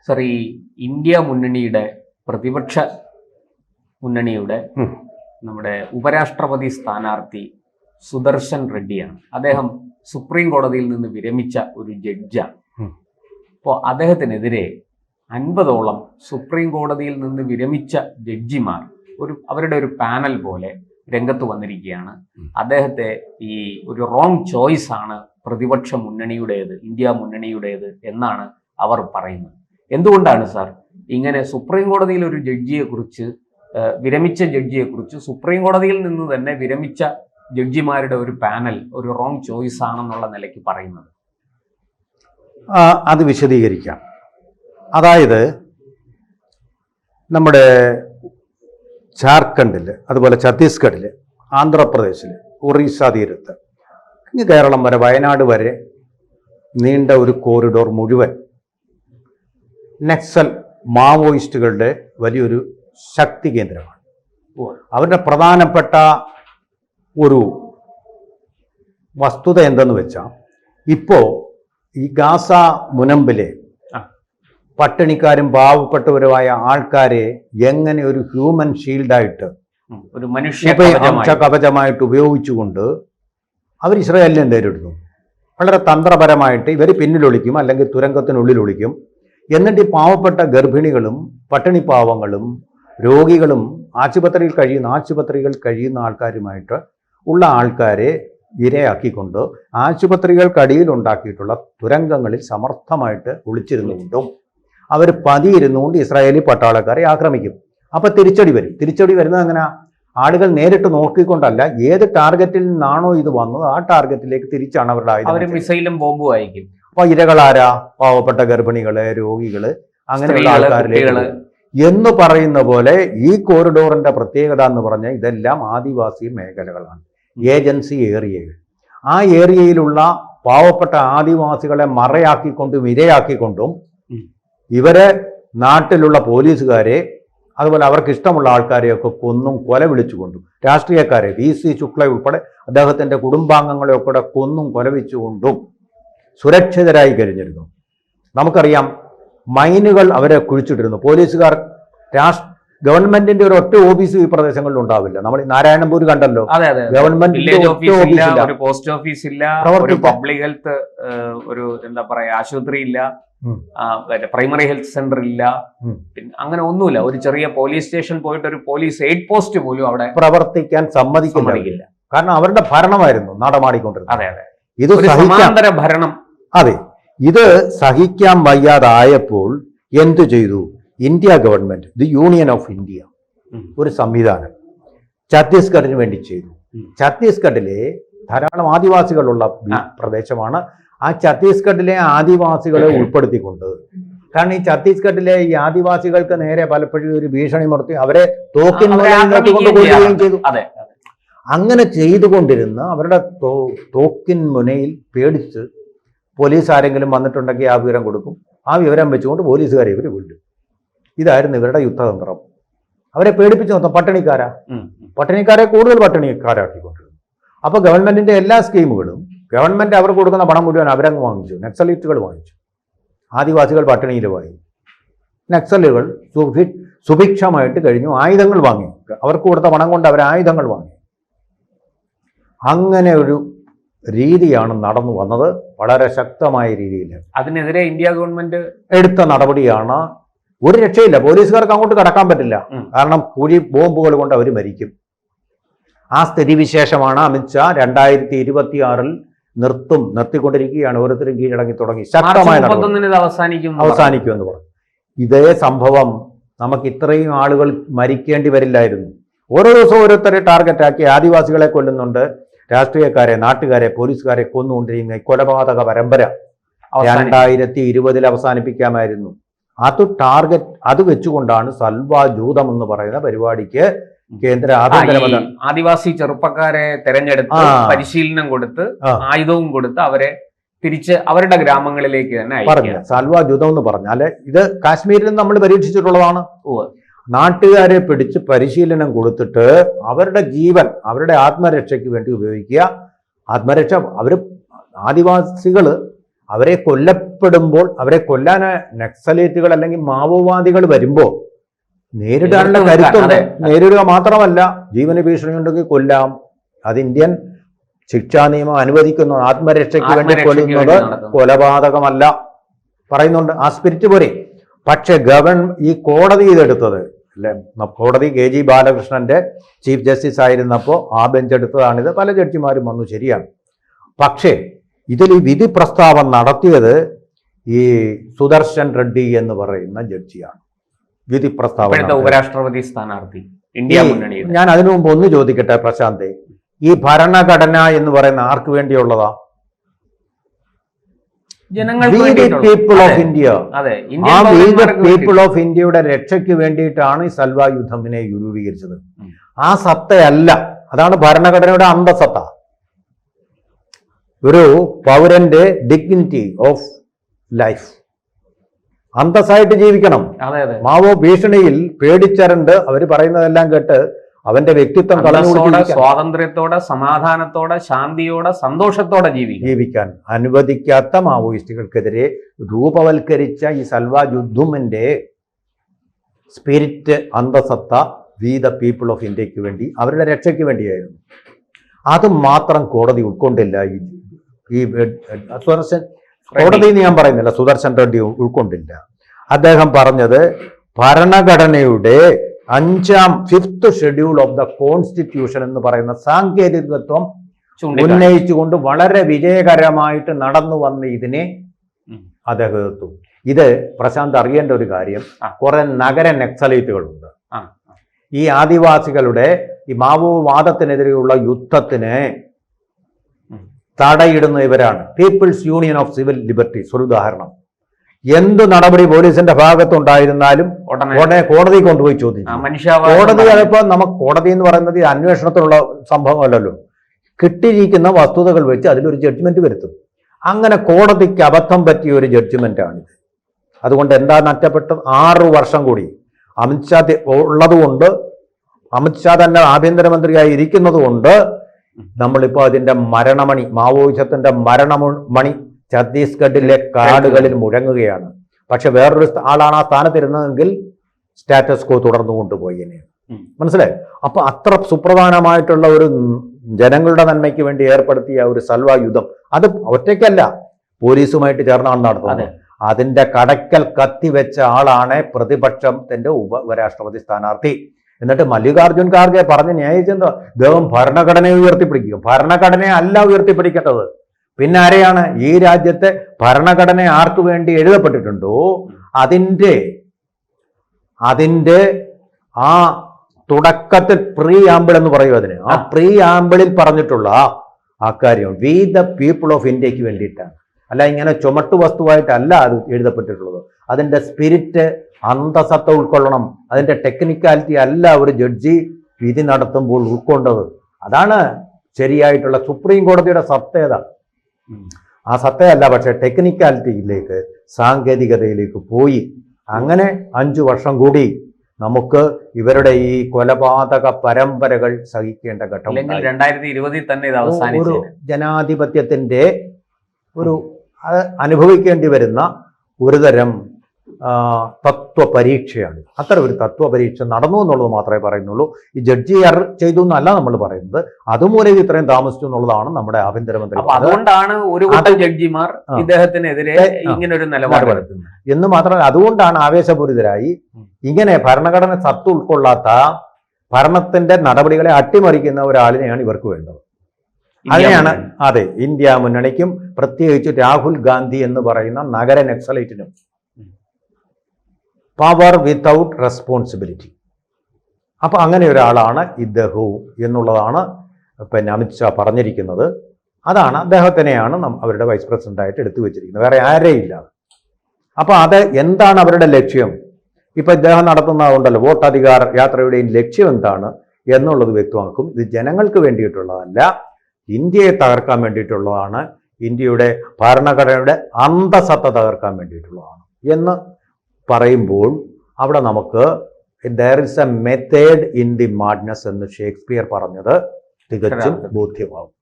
Sir, ഈ India മുന്നണിയുടെ പ്രതിപക്ഷ മുന്നണിയുടെ നമ്മുടെ ഉപരാഷ്ട്രപതി സ്ഥാനാർത്ഥി സുദർശൻ റെഡ്ഡിയാണ്. അദ്ദേഹം സുപ്രീം കോടതിയിൽ നിന്ന് വിരമിച്ച ഒരു ജഡ്ജാണ്. അപ്പോൾ അദ്ദേഹത്തിനെതിരെ 50ഓളം സുപ്രീം കോടതിയിൽ നിന്ന് വിരമിച്ച ജഡ്ജിമാർ അവരുടെ ഒരു പാനൽ പോലെ രംഗത്ത് വന്നിരിക്കുകയാണ്. അദ്ദേഹത്തെ ഈ ഒരു റോങ് ചോയ്സ് ആണ് പ്രതിപക്ഷ മുന്നണിയുടേത്, ഇന്ത്യ മുന്നണിയുടേത് എന്നാണ് അവർ പറയുന്നത്. എന്തുകൊണ്ടാണ് സാർ ഇങ്ങനെ സുപ്രീം കോടതിയിൽ ഒരു വിരമിച്ച ജഡ്ജിയെ കുറിച്ച് സുപ്രീം കോടതിയിൽ നിന്ന് തന്നെ വിരമിച്ച ജഡ്ജിമാരുടെ ഒരു പാനൽ ഒരു റോങ് ചോയ്സ് ആണെന്നുള്ള നിലയ്ക്ക് പറയുന്നത്? അത് വിശദീകരിക്കാം. അതായത് നമ്മുടെ ജാർഖണ്ഡിൽ, അതുപോലെ ഛത്തീസ്ഗഡിൽ, ആന്ധ്രാപ്രദേശിൽ, ഒറീസ തീരത്ത്, ഇങ്ങ് കേരളം വരെ, വയനാട് വരെ നീണ്ട ഒരു കോറിഡോർ മുഴുവൻ നക്സൽ മാവോയിസ്റ്റുകളുടെ വലിയൊരു ശക്തി കേന്ദ്രമാണ്. അവരുടെ പ്രധാനപ്പെട്ട ഒരു വസ്തുത എന്തെന്ന് വെച്ചാൽ, ഇപ്പോൾ ഈ ഗാസ മുനമ്പിലെ പട്ടിണിക്കാരും പാവപ്പെട്ടവരുമായ ആൾക്കാരെ എങ്ങനെ ഒരു ഹ്യൂമൻ ഷീൽഡായിട്ട്, ഒരു മനുഷ്യ കവചമായിട്ട് ഉപയോഗിച്ചുകൊണ്ട് അവർ ഇസ്രായേലിനെ നേരിടുന്നു. വളരെ തന്ത്രപരമായിട്ട് ഇവർ പിന്നിലൊളിക്കും, അല്ലെങ്കിൽ തുരങ്കത്തിനുള്ളിൽ ഒളിക്കും. എന്നിട്ട് ഈ പാവപ്പെട്ട ഗർഭിണികളും പട്ടിണിപ്പാവങ്ങളും രോഗികളും ആശുപത്രികൾ കഴിയുന്ന ആൾക്കാരുമായിട്ട് ഉള്ള ആൾക്കാരെ ഇരയാക്കിക്കൊണ്ട് ആശുപത്രികൾക്കടിയിൽ ഉണ്ടാക്കിയിട്ടുള്ള തുരങ്കങ്ങളിൽ സമർത്ഥമായിട്ട് ഒളിച്ചിരുന്നുകൊണ്ടും അവർ പതിയിരുന്നുകൊണ്ട് ഇസ്രായേലി പട്ടാളക്കാരെ ആക്രമിക്കും. അപ്പൊ തിരിച്ചടി വരുന്നത് അങ്ങനെ ആളുകൾ നേരിട്ട് നോക്കിക്കൊണ്ടല്ല, ഏത് ടാർഗറ്റിൽ നിന്നാണോ ഇത് വന്നത് ആ ടാർഗറ്റിലേക്ക് തിരിച്ചാണ് അവരുടെ ആയുധം. മിസൈലും ബോംബും ആയിരിക്കും. അപ്പൊ ഇരകളാരാ? പാവപ്പെട്ട ഗർഭിണികള്, രോഗികള്, അങ്ങനെയുള്ള ആൾക്കാരിലേക്ക് എന്ന് പറയുന്ന പോലെ ഈ കോറിഡോറിന്റെ പ്രത്യേകത എന്ന് പറഞ്ഞാൽ ഇതെല്ലാം ആദിവാസി മേഖലകളാണ്, ഏജൻസി ഏരിയകൾ. ആ ഏരിയയിലുള്ള പാവപ്പെട്ട ആദിവാസികളെ മറയാക്കിക്കൊണ്ടും ഇരയാക്കിക്കൊണ്ടും ഇവരെ നാട്ടിലുള്ള പോലീസുകാരെ, അതുപോലെ അവർക്ക് ഇഷ്ടമുള്ള ആൾക്കാരെയൊക്കെ കൊന്നും കൊല വിളിച്ചുകൊണ്ടും, രാഷ്ട്രീയക്കാരെ VC ശുക്ല ഉൾപ്പെടെ അദ്ദേഹത്തിന്റെ കുടുംബാംഗങ്ങളെയൊക്കെ കൊന്നും കൊലവിച്ചുകൊണ്ടും സുരക്ഷിതരായി കഴിഞ്ഞിരുന്നു. നമുക്കറിയാം, മൈനുകൾ അവരെ കുഴിച്ചിട്ടിരുന്നു. പോലീസുകാർ ഗവൺമെന്റിന്റെ ഒരു ഒറ്റ ഓഫീസ് ഈ പ്രദേശങ്ങളിൽ ഉണ്ടാവില്ല. നമ്മൾ നാരായണപൂർ കണ്ടല്ലോ, ഗവൺമെന്റിന്റെ പോസ്റ്റ് ഓഫീസ് ഇല്ല, പബ്ലിക് ഹെൽത്ത് ഒരു എന്താ പറയാ ആശുപത്രി ഇല്ല, പ്രൈമറി ഹെൽത്ത് സെന്റർ ഇല്ല, അങ്ങനെ ഒന്നുമില്ല. ഒരു ചെറിയ പോലീസ് സ്റ്റേഷൻ പോയിട്ട് ഒരു പോലീസ് എയ്ഡ് പോസ്റ്റ് പോലും അവിടെ പ്രവർത്തിക്കാൻ സമ്മതിക്കില്ല. കാരണം അവരുടെ ഭരണമായിരുന്നു നടമാടിക്കൊണ്ടിരുന്നത്. അതെ അതെ, ഇത് സമാന്തര ഭരണം. അതെ, ഇത് സഹിക്കാൻ വയ്യാതായപ്പോൾ എന്തു ചെയ്തു India government, the union of India, ഒരു സംവിധാനം ഛത്തീസ്ഗഡിന് വേണ്ടി ചെയ്തു. ഛത്തീസ്ഗഡിലെ ധാരാളം ആദിവാസികളുള്ള പ്രദേശമാണ്. ആ ഛത്തീസ്ഗഡിലെ ആദിവാസികളെ ഉൾപ്പെടുത്തിക്കൊണ്ട്, കാരണം ഈ ഛത്തീസ്ഗഡിലെ ഈ ആദിവാസികൾക്ക് നേരെ പലപ്പോഴും ഒരു ഭീഷണി മുറത്തി അവരെ കൊണ്ടുപോവുകയും ചെയ്തു. അങ്ങനെ ചെയ്തുകൊണ്ടിരുന്ന അവരുടെ തോക്കിൻ മുനയിൽ പേടിച്ച് പോലീസ് ആരെങ്കിലും വന്നിട്ടുണ്ടെങ്കിൽ ആ വിവരം കൊടുക്കും. ആ വിവരം വെച്ചുകൊണ്ട് പോലീസുകാരെ ഇവർ വിടും. ഇതായിരുന്നു ഇവരുടെ യുദ്ധതന്ത്രം. അവരെ പേടിപ്പിച്ച് മൊത്തം പട്ടിണിക്കാരെ കൂടുതൽ പട്ടിണിക്കാരാക്കിക്കൊണ്ടിരുന്നു. അപ്പൊ ഗവൺമെന്റിന്റെ എല്ലാ സ്കീമുകളും ഗവൺമെന്റ് അവർക്ക് കൊടുക്കുന്ന പണം മുഴുവൻ അവരങ്ങ് വാങ്ങിച്ചു. നക്സലിറ്റുകൾ വാങ്ങിച്ചു, ആദിവാസികൾ പട്ടിണിയിലുമായി, നക്സലുകൾ സുഭിക്ഷമായിട്ട് കഴിഞ്ഞു. ആയുധങ്ങൾ വാങ്ങി, അവർക്ക് കൊടുത്ത പണം കൊണ്ട് അവർ ആയുധങ്ങൾ വാങ്ങി. അങ്ങനെ ഒരു രീതിയാണ് നടന്നു വന്നത്, വളരെ ശക്തമായ രീതിയിൽ. അതിനെതിരെ ഇന്ത്യ ഗവൺമെന്റ് എടുത്ത നടപടിയാണ്. ഒരു രക്ഷയില്ല, പോലീസുകാർക്ക് അങ്ങോട്ട് കടക്കാൻ പറ്റില്ല, കാരണം ബോംബുകൾ കൊണ്ട് അവർ മരിക്കും. ആ സ്ഥിതിവിശേഷമാണ് അമിത്ഷാ 2026 നിർത്തിക്കൊണ്ടിരിക്കുകയാണ്. ഓരോരുത്തരും കീഴടങ്ങി തുടങ്ങി, ശക്തമായ അവസാനിക്കുമെന്ന് പറഞ്ഞു. ഇതേ സംഭവം നമുക്ക് ഇത്രയും ആളുകൾ മരിക്കേണ്ടി വരില്ലായിരുന്നു. ഓരോ ദിവസവും ഓരോരുത്തരെ ടാർഗറ്റാക്കി ആദിവാസികളെ കൊല്ലുന്നുണ്ട്, രാഷ്ട്രീയക്കാരെ, നാട്ടുകാരെ, പോലീസുകാരെ കൊന്നുകൊണ്ടിരിക്കുന്ന കൊലപാതക പരമ്പര 2020 അവസാനിപ്പിക്കാമായിരുന്നു. അത് വെച്ചുകൊണ്ടാണ് സൽവാജൂതം എന്ന് പറയുന്ന പരിപാടിക്ക് കേന്ദ്ര ആദിവാസി ചെറുപ്പക്കാരെ തെരഞ്ഞെടുത്ത് പരിശീലനം കൊടുത്ത് ആയുധവും കൊടുത്ത് അവരെ തിരിച്ച് അവരുടെ ഗ്രാമങ്ങളിലേക്ക് തന്നെ പറഞ്ഞു. സൽവാജൂതം എന്ന് പറഞ്ഞാല് ഇത് കാശ്മീരിൽ നമ്മൾ പരീക്ഷിച്ചിട്ടുള്ളതാണ്. നാട്ടുകാരെ പിടിച്ച് പരിശീലനം കൊടുത്തിട്ട് അവരുടെ ജീവൻ, അവരുടെ ആത്മരക്ഷയ്ക്ക് വേണ്ടി ഉപയോഗിക്കുക. ആത്മരക്ഷ, ആദിവാസികൾ അവരെ കൊല്ലപ്പെടുമ്പോൾ, അവരെ കൊല്ലാൻ നക്സലേറ്റുകൾ അല്ലെങ്കിൽ മാവോവാദികൾ വരുമ്പോൾ നേരിടാനുള്ള കരുത്തുണ്ട്. നേരിടുക മാത്രമല്ല, ജീവന ഭീഷണി ഉണ്ടെങ്കിൽ കൊല്ലാം. അത് ഇന്ത്യൻ ശിക്ഷാ നിയമം അനുവദിക്കുന്നു. ആത്മരക്ഷയ്ക്ക് വേണ്ടി കൊല്ലുന്നത് കൊലപാതകമല്ല പറയുന്നുണ്ട്. ആ സ്പിരിറ്റ് പോരെ. പക്ഷെ ഈ കോടതി ഇതെടുത്തത് അല്ലെ, കോടതി KG ബാലകൃഷ്ണന്റെ ചീഫ് ജസ്റ്റിസ് ആയിരുന്നപ്പോൾ ആ ബെഞ്ച് എടുത്തതാണിത്. പല ജഡ്ജിമാരും വന്നു, ശരിയാണ്. പക്ഷേ ഇതിൽ ഈ വിധി പ്രസ്താവം നടത്തിയത് ഈ സുദർശൻ റെഡ്ഡി എന്ന് പറയുന്ന ജഡ്ജിയാണ്. വിധി പ്രസ്താവന ഉപരാഷ്ട്രപതി സ്ഥാനാർത്ഥി ഇന്ത്യ മുന്നണി. ഞാൻ അതിനു മുമ്പ് ഒന്ന് ചോദിക്കട്ടെ പ്രശാന്തെ, ഈ ഭരണഘടന എന്ന് പറയുന്ന ആർക്ക് വേണ്ടിയുള്ളതാ? People of India. ആ പീപ്പിൾ ഓഫ് ഇന്ത്യയുടെ രക്ഷയ്ക്ക് വേണ്ടിയിട്ടാണ് ഈ സൽവാ യുദ്ധമിനെ രൂപീകരിച്ചത്. ആ സത്തയല്ല, അതാണ് ഭരണഘടനയുടെ അന്തസത്ത. ഒരു പൗരന്റെ ഡിഗ്നിറ്റി ഓഫ് ലൈഫ്, അന്തസ്സായിട്ട് ജീവിക്കണം. മാവോ ഭീഷണിയിൽ പേടിച്ചരണ്ട് അവര് പറയുന്നതെല്ലാം കേട്ട് അവന്റെ വ്യക്തിത്വം സ്വാതന്ത്ര്യത്തോടെ, സമാധാനത്തോടെ, ശാന്തിയോടെ, സന്തോഷത്തോടെ ജീവിക്കാൻ അനുവദിക്കാത്ത മാവോയിസ്റ്റുകൾക്കെതിരെ രൂപവൽക്കരിച്ച ഈ സൽവാ യുദ്ധമിന്റെ സ്പിരിറ്റ്, അന്തസത്ത വി ദ പീപ്പിൾ ഓഫ് ഇന്ത്യക്ക് വേണ്ടി, അവരുടെ രക്ഷയ്ക്ക് വേണ്ടിയായിരുന്നു. അത് മാത്രം കോടതി ഉൾക്കൊണ്ടില്ല. ഈ സുദർശൻ കോടതി എന്ന് ഞാൻ പറയുന്നില്ല, സുദർശൻ റെഡ്ഡി ഉൾക്കൊണ്ടില്ല. അദ്ദേഹം പറഞ്ഞത് ഭരണഘടനയുടെ 5th schedule of the constitution എന്ന് പറയുന്ന സാങ്കേതികത്വം ഉന്നയിച്ചുകൊണ്ട് വളരെ വിജയകരമായിട്ട് നടന്നു വന്ന ഇതിനെ അദ്ദേഹം എതിർത്തു. ഇത് പ്രശാന്ത് അറിയേണ്ട ഒരു കാര്യം, കുറെ നഗര നക്സലൈറ്റുകളുണ്ട്. ഈ ആദിവാസികളുടെ ഈ മാവോവാദത്തിനെതിരെയുള്ള യുദ്ധത്തിന് തടയിടുന്ന ഇവരാണ്. Peoples union of civil liberties ഒരു ഉദാഹരണം. എന്ത് നടപടി പോലീസിന്റെ ഭാഗത്തുണ്ടായിരുന്നാലും ഉടനെ കോടതി കൊണ്ടുപോയി ചോദിച്ചു. കോടതി അതിപ്പോ നമുക്ക് കോടതി എന്ന് പറയുന്നത് ഈ അന്വേഷണത്തിലുള്ള സംഭവമല്ലല്ലോ, കിട്ടിയിരിക്കുന്ന വസ്തുതകൾ വെച്ച് അതിലൊരു ജഡ്ജ്മെന്റ് വരുത്തും. അങ്ങനെ കോടതിക്ക് അബദ്ധം പറ്റിയ ഒരു ജഡ്ജ്മെന്റാണിത്. അതുകൊണ്ട് എന്താ നഷ്ടപ്പെട്ടത്? 6 വർഷം കൂടി അമിത്ഷാ ഉള്ളതുകൊണ്ട്, അമിത്ഷാ തന്നെ ആഭ്യന്തരമന്ത്രിയായി ഇരിക്കുന്നത് കൊണ്ട് നമ്മളിപ്പോ അതിന്റെ മരണമണി, മാവോയിസത്തിന്റെ മരണമണി ഛത്തീസ്ഗഡിലെ കാടുകളിൽ മുഴങ്ങുകയാണ്. പക്ഷെ വേറൊരു ആളാണ് ആ സ്ഥാനത്തിരുന്നതെങ്കിൽ സ്റ്റാറ്റസ് കോ തുടർന്നു കൊണ്ടുപോയി. മനസ്സിലായി? അപ്പൊ അത്ര സുപ്രധാനമായിട്ടുള്ള ഒരു ജനങ്ങളുടെ നന്മയ്ക്ക് വേണ്ടി ഏർപ്പെടുത്തിയ ഒരു സൽവാ യുദ്ധം, അത് ഒറ്റയ്ക്കല്ല, പോലീസുമായിട്ട് ചേർന്നാണ് നടത്തുന്നത്. അതിന്റെ കടക്കൽ കത്തിവെച്ച ആളാണ് പ്രതിപക്ഷത്തിന്റെ ഉപരാഷ്ട്രപതി സ്ഥാനാർത്ഥി. എന്നിട്ട് മല്ലികാർജുൻ ഖാർഗെ പറഞ്ഞ് ന്യായിച്ചെന്തോ, അദ്ദേഹം ഭരണഘടനയെ ഉയർത്തിപ്പിടിക്കും. ഭരണഘടനയെ അല്ല ഉയർത്തിപ്പിടിക്കേണ്ടത്, പിന്നെ ആരെയാണ്? ഈ രാജ്യത്തെ ഭരണഘടന ആർക്കു വേണ്ടി എഴുതപ്പെട്ടിട്ടുണ്ടോ അതിന്റെ ആ തുടക്കത്തിൽ പ്രീ ആമ്പിൾ എന്ന് പറയും അതിന്. ആ പ്രീ ആമ്പിളിൽ പറഞ്ഞിട്ടുള്ള ആ കാര്യം വി ദ പീപ്പിൾ ഓഫ് ഇന്ത്യക്ക് വേണ്ടിയിട്ടാണ്. അല്ല ഇങ്ങനെ ചുമട്ടു വസ്തുവായിട്ടല്ല അത് എഴുതപ്പെട്ടിട്ടുള്ളത്. അതിന്റെ സ്പിരിറ്റ്, അന്തസത്ത ഉൾക്കൊള്ളണം. അതിന്റെ ടെക്നിക്കാലിറ്റി അല്ല ഒരു ജഡ്ജി വിധി നടത്തുമ്പോൾ ഉൾക്കൊണ്ടത്. അതാണ് ശരിയായിട്ടുള്ള സുപ്രീം കോടതിയുടെ സത്യത. ആ സത്യയല്ല, പക്ഷെ ടെക്നിക്കാലിറ്റിയിലേക്ക്, സാങ്കേതികതയിലേക്ക് പോയി. അങ്ങനെ 5 വർഷം കൂടി നമുക്ക് ഇവരുടെ ഈ കൊലപാതക പരമ്പരകൾ സഹിക്കേണ്ട ഘട്ടം. 2020 തന്നെ ഇത് അവസാനിച്ചു. ഒരു ജനാധിപത്യത്തിന്റെ ഒരു അനുഭവിക്കേണ്ടി വരുന്ന ഒരുതരം തത്വപരീക്ഷയാണ്. അത്ര ഒരു തത്വപരീക്ഷ നടന്നു എന്നുള്ളത് മാത്രമേ പറയുന്നുള്ളൂ. ഈ ജഡ്ജി ചെയ്തു എന്നല്ല നമ്മൾ പറയുന്നത്. അതുമൂലം ഇത്രയും താമസിച്ചു എന്നുള്ളതാണ് നമ്മുടെ ആഭ്യന്തരമന്ത്രി. അതുകൊണ്ടാണ് ഒരു കൂട്ടം ജഡ്ജിമാർ ഇദ്ദേഹത്തിനെതിരെ ഇങ്ങനെ ഒരു നിലപാടെടുക്കുന്നത് എന്ന് മാത്രമല്ല, അതുകൊണ്ടാണ് ആവേശപൂരിതരായി ഇങ്ങനെ ഭരണഘടന സത്ത് ഉൾക്കൊള്ളാത്ത ഭരണത്തിന്റെ നടപടികളെ അട്ടിമറിക്കുന്ന ഒരാളിനെയാണ് ഇവർക്ക് വേണ്ടത്. അതിനെയാണ് അതെ ഇന്ത്യ മുന്നണിക്കും പ്രത്യേകിച്ച് രാഹുൽ ഗാന്ധി എന്ന് പറയുന്ന നഗര നക്സലൈറ്റിനും പവർ വിത്തൗട്ട് റെസ്പോൺസിബിലിറ്റി. അപ്പൊ അങ്ങനെ ഒരാളാണ് ഇദ്ദേഹവും എന്നുള്ളതാണ് പിന്നെ അമിത്ഷാ പറഞ്ഞിരിക്കുന്നത്. അതാണ് അദ്ദേഹത്തിനെയാണ് അവരുടെ വൈസ് പ്രസിഡന്റായിട്ട് എടുത്തു വെച്ചിരിക്കുന്നത്, വേറെ ആരെയില്ല. അപ്പൊ അത് എന്താണ് അവരുടെ ലക്ഷ്യം? ഇപ്പൊ ഇദ്ദേഹം നടത്തുന്നതുകൊണ്ടല്ലോ വോട്ടധികാര യാത്രയുടെയും ലക്ഷ്യം എന്താണ് എന്നുള്ളത് വ്യക്തമാക്കും. ഇത് ജനങ്ങൾക്ക് വേണ്ടിയിട്ടുള്ളതല്ല, ഇന്ത്യയെ തകർക്കാൻ വേണ്ടിയിട്ടുള്ളതാണ്, ഇന്ത്യയുടെ ഭരണഘടനയുടെ അന്തസത്ത തകർക്കാൻ വേണ്ടിയിട്ടുള്ളതാണ് എന്ന് പറയുമ്പോൾ അവിടെ നമുക്ക് there is A method in the madness എന്ന് ഷേക്സ്പിയർ പറഞ്ഞത് തികച്ചും ബോധ്യമാവും.